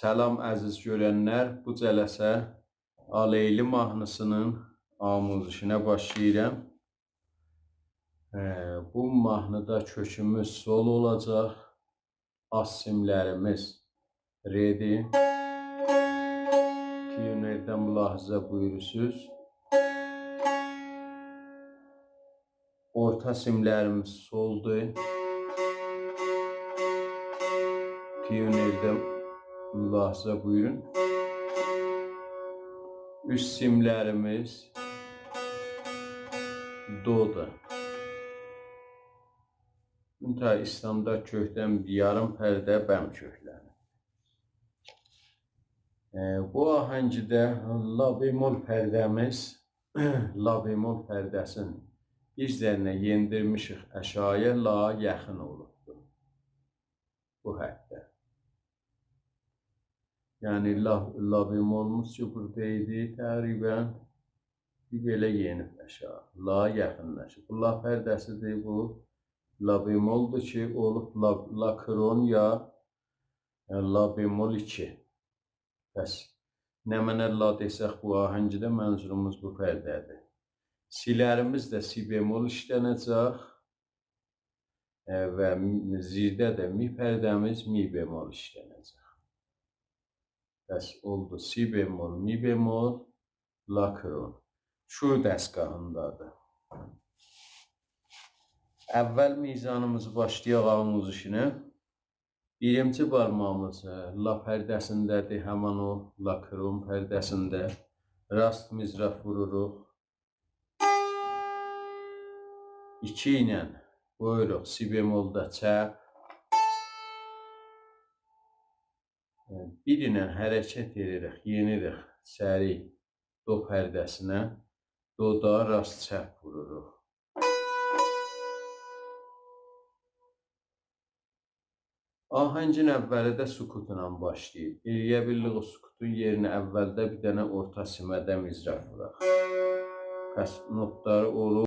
Salam əziz görənlər, bu cələsə Aleyli mahnısının amuzişinə başlayıram. Bu mahnıda kökümüz sol olacaq, as simlərimiz re'dir. Piyonərdən mülahizə buyurursunuz. Orta simlərimiz soldur. Piyonərdən mülahizə buyurun. Üst simlərimiz do'dur. Müntəha İslamda kökdən yarım pərdə bəm köklənir. Bu ahəngdə la bemol pərdəmiz, la bemol pərdəsinin bir zənnə yendirmişik əşaya, la yaxın olubdur bu həddə. Yəni la bemolumuz ki burada idi, təqribən bir belə yenib əşya, la yaxınlaşıb. Bu la pərdəsidir, bu la bemoldur ki olub la kron ya la bemol 2. Bəs nə mənə la desək bu ahəngdə mənzurumuz bu pərdədir. Silərimiz də si bemol işlənəcək və zirdə də mi pərdəmiz mi bemol işlənəcək. Bəs oldu si bemol, mi bemol, la kron. Şu dəstgahındadır. Əvvəl mizanımızı başlayaq amuzişinə. Birinci barmağımız la pərdəsindədir, həman o la kron pərdəsində. Rast mizraf vururuq. 2 ilə buyuruq si bemolda çəp. 1 ilə hərəkət edirik, yenirik səri do pərdəsinə. Doda rast çəp vururuq. Ahəngin əvvəli də sukutla başlayır. Eləyə bilirik o sukutun yerinə əvvəldə bir dənə orta simədə mizraf vuraq. Bəs notları olur.